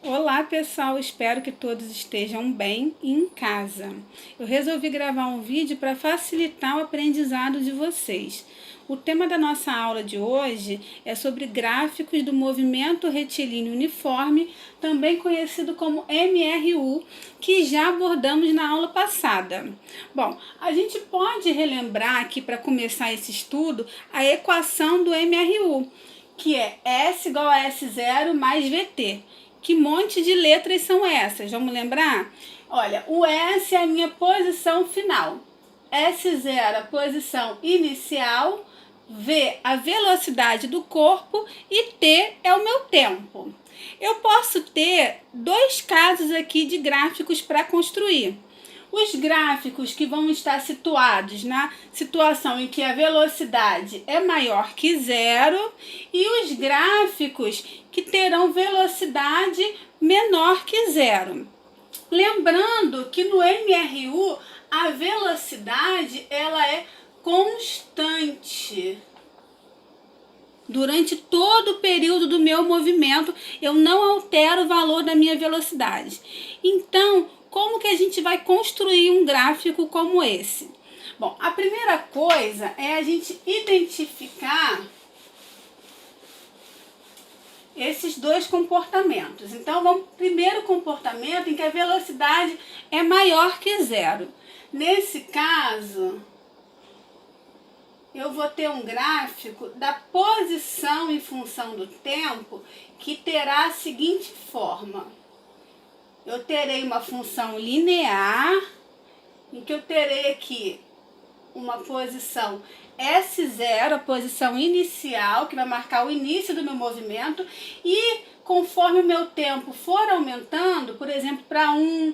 Olá pessoal, espero que todos estejam bem e em casa. Eu resolvi gravar um vídeo para facilitar o aprendizado de vocês. O tema da nossa aula de hoje é sobre gráficos do movimento retilíneo uniforme, também conhecido como MRU, que já abordamos na aula passada. Bom, a gente pode relembrar aqui para começar esse estudo a equação do MRU, que é S igual a S0 mais VT. Que monte de letras são essas? Vamos lembrar? Olha, o S é a minha posição final, S0 a posição inicial, V a velocidade do corpo e T é o meu tempo. Eu posso ter dois casos aqui de gráficos para construir. Os gráficos que vão estar situados na situação em que a velocidade é maior que zero e os gráficos que terão velocidade menor que zero. Lembrando que no MRU a velocidade ela é constante. Durante todo o período do meu movimento, eu não altero o valor da minha velocidade. Então, como que a gente vai construir um gráfico como esse? Bom, a primeira coisa é a gente identificar esses dois comportamentos. Então, vamos pro primeiro comportamento em que a velocidade é maior que zero. Nesse caso, eu vou ter um gráfico da posição em função do tempo que terá a seguinte forma. Eu terei uma função linear, em que eu terei aqui uma posição S0, a posição inicial, que vai marcar o início do meu movimento, e conforme o meu tempo for aumentando, por exemplo, para 1,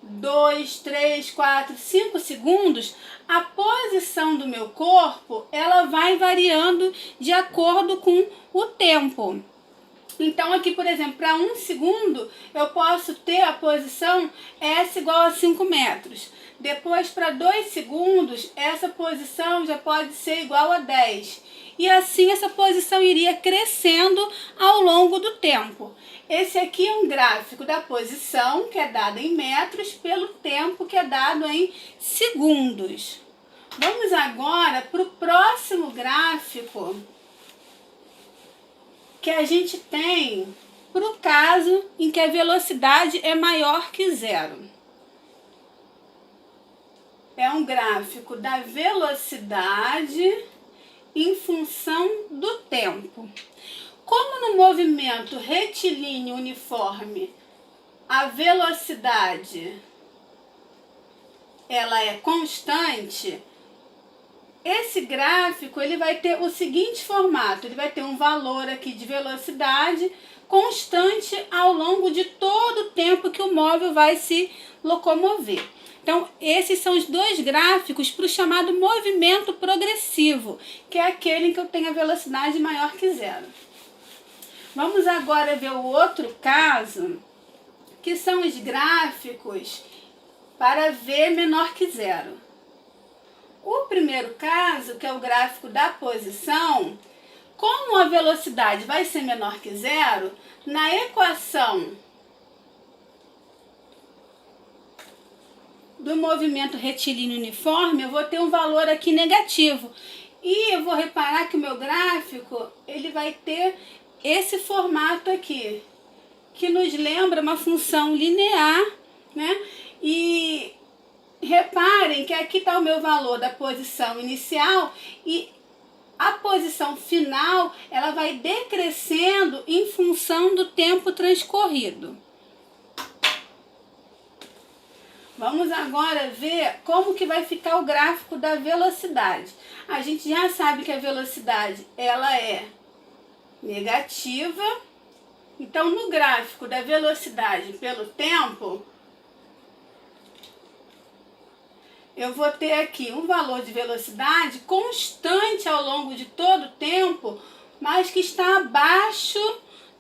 2, 3, 4, 5 segundos, a posição do meu corpo ela vai variando de acordo com o tempo. Então aqui, por exemplo, para 1 segundo, eu posso ter a posição S igual a 5 metros. Depois, para 2 segundos, essa posição já pode ser igual a 10. E assim essa posição iria crescendo ao longo do tempo. Esse aqui é um gráfico da posição, que é dada em metros, pelo tempo, que é dado em segundos. Vamos agora para o próximo gráfico que a gente tem para o caso em que a velocidade é maior que zero. É um gráfico da velocidade em função do tempo. Como no movimento retilíneo uniforme a velocidade ela é constante, esse gráfico ele vai ter o seguinte formato, ele vai ter um valor aqui de velocidade constante ao longo de todo o tempo que o móvel vai se locomover. Então, esses são os dois gráficos para o chamado movimento progressivo, que é aquele em que eu tenho a velocidade maior que zero. Vamos agora ver o outro caso, que são os gráficos para V menor que zero. O primeiro caso, que é o gráfico da posição, como a velocidade vai ser menor que zero, na equação do movimento retilíneo uniforme, eu vou ter um valor aqui negativo. E eu vou reparar que o meu gráfico ele vai ter esse formato aqui, que nos lembra uma função linear, né? E reparem que aqui está o meu valor da posição inicial e a posição final ela vai decrescendo em função do tempo transcorrido. Vamos agora ver como que vai ficar o gráfico da velocidade. A gente já sabe que a velocidade ela é negativa. Então, no gráfico da velocidade pelo tempo, eu vou ter aqui um valor de velocidade constante ao longo de todo o tempo, mas que está abaixo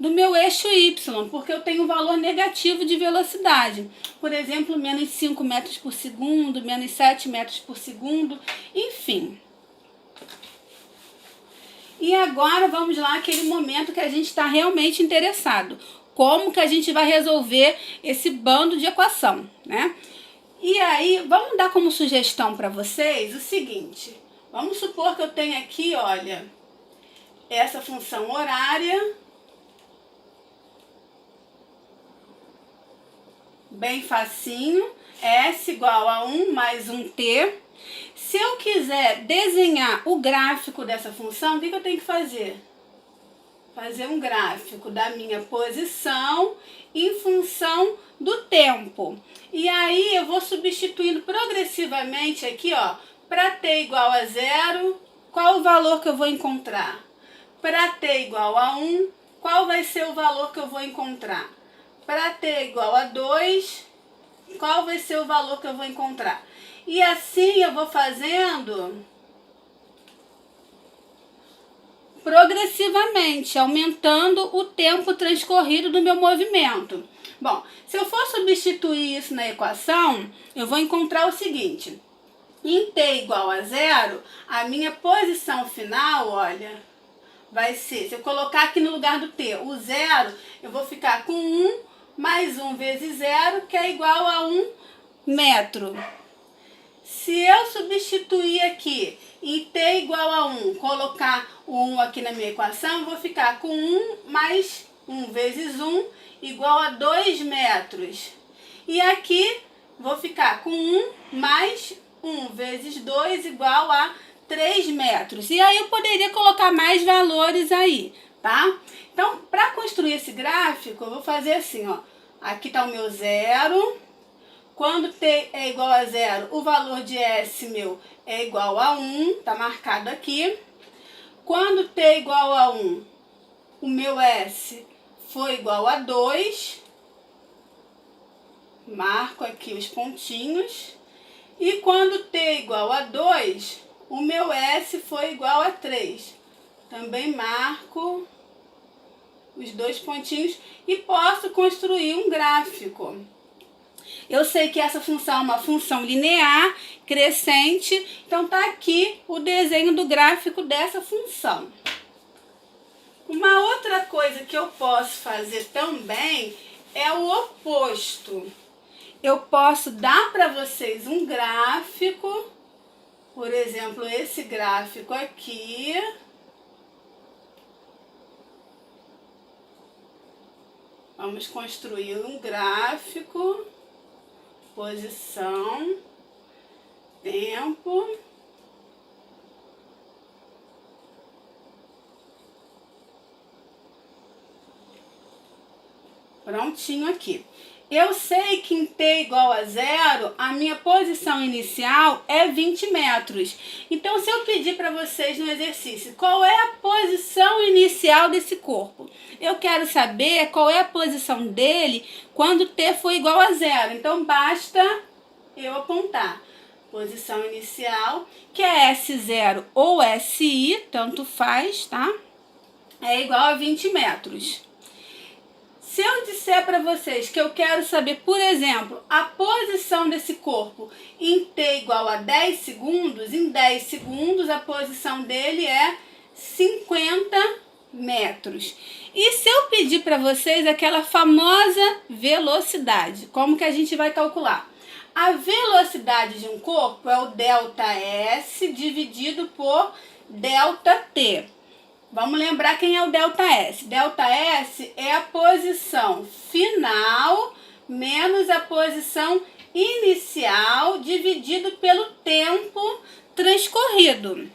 do meu eixo Y, porque eu tenho um valor negativo de velocidade. Por exemplo, menos 5 metros por segundo, menos 7 metros por segundo, enfim. E agora vamos lá, aquele momento que a gente está realmente interessado. como que a gente vai resolver esse bando de equação, né? E aí, vamos dar como sugestão para vocês o seguinte. Vamos supor que eu tenho aqui, olha, essa função horária, bem facinho, S igual a 1 mais 1t. Se eu quiser desenhar o gráfico dessa função, o que eu tenho que fazer? Fazer um gráfico da minha posição em função do tempo. E aí eu vou substituindo progressivamente aqui, ó, para t igual a 0, qual o valor que eu vou encontrar? Para t igual a 1, qual vai ser o valor que eu vou encontrar? Para t igual a 2, qual vai ser o valor que eu vou encontrar? E assim eu vou fazendo progressivamente, aumentando o tempo transcorrido do meu movimento. Bom, se eu for substituir isso na equação, eu vou encontrar o seguinte. Em t igual a 0, a minha posição final, olha, vai ser, se eu colocar aqui no lugar do t o 0, eu vou ficar com 1 mais 1 vezes 0, que é igual a 1 metro. Se eu substituir aqui em t igual a 1, colocar o 1 aqui na minha equação, eu vou ficar com 1 mais 1 vezes 1 igual a 2 metros. E aqui vou ficar com 1 mais 1 vezes 2 igual a 3 metros. E aí eu poderia colocar mais valores aí, tá? Então, para construir esse gráfico, eu vou fazer assim, ó. Aqui está o meu 0. Quando t é igual a 0, o valor de S meu é igual a 1, tá marcado aqui. Quando t é igual a 1, o meu S foi igual a 2. Marco aqui os pontinhos. E quando t é igual a 2, o meu S foi igual a 3. Também marco os dois pontinhos e posso construir um gráfico. Eu sei que essa função é uma função linear, crescente, então tá aqui o desenho do gráfico dessa função. Uma outra coisa que eu posso fazer também é o oposto. Eu posso dar para vocês um gráfico, por exemplo, esse gráfico aqui. Vamos construir um gráfico. Posição, tempo, prontinho aqui. Eu sei que em t igual a 0, a minha posição inicial é 20 metros. Então, se eu pedir para vocês no exercício, qual é a posição inicial desse corpo? Eu quero saber qual é a posição dele quando t for igual a 0. Então, basta eu apontar. Posição inicial, que é S0 ou SI, tanto faz, tá? É igual a 20 metros. Se eu disser para vocês que eu quero saber, por exemplo, a posição desse corpo em t igual a 10 segundos, em 10 segundos a posição dele é 50 metros. E se eu pedir para vocês aquela famosa velocidade, como que a gente vai calcular? A velocidade de um corpo é o ΔS dividido por ΔT. Vamos lembrar quem é o ΔS. ΔS é a posição final menos a posição inicial dividido pelo tempo transcorrido.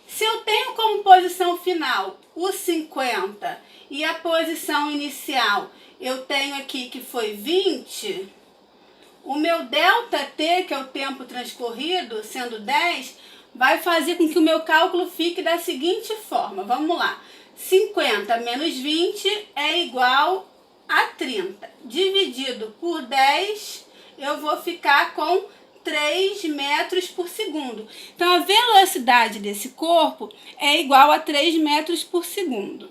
Se eu tenho como posição final o 50 e a posição inicial eu tenho aqui que foi 20, o meu ΔT, que é o tempo transcorrido, sendo 10, vai fazer com que o meu cálculo fique da seguinte forma. Vamos lá. 50 menos 20 é igual a 30. Dividido por 10, eu vou ficar com 3 metros por segundo. Então, a velocidade desse corpo é igual a 3 metros por segundo.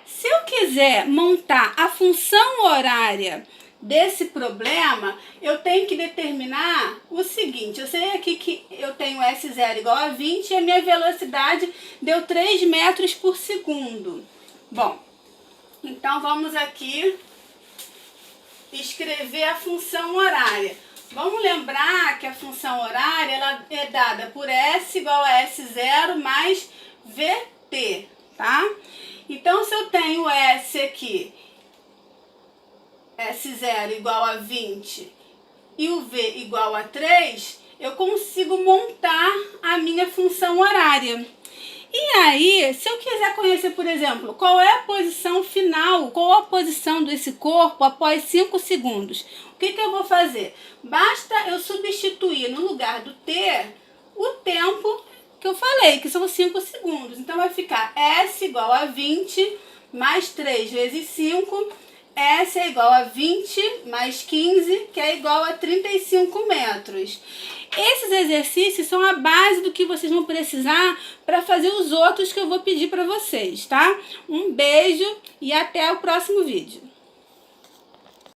Se eu quiser montar a função horária desse problema, eu tenho que determinar o seguinte. Eu sei aqui que eu tenho S0 igual a 20 e a minha velocidade deu 3 metros por segundo. Bom, Então, vamos aqui escrever a função horária. Vamos lembrar que a função horária ela é dada por S igual a S0 mais VT, tá? Então, se eu tenho S aqui, S0 igual a 20 e o V igual a 3, eu consigo montar a minha função horária. E aí, se eu quiser conhecer, por exemplo, qual é a posição final, qual a posição desse corpo após 5 segundos, o que eu vou fazer? Basta eu substituir no lugar do T o tempo que eu falei, que são 5 segundos. Então, vai ficar S igual a 20 mais 3 vezes 5, S é igual a 20 mais 15, que é igual a 35 metros. Esses exercícios são a base do que vocês vão precisar para fazer os outros que eu vou pedir para vocês, tá? Um beijo e até o próximo vídeo.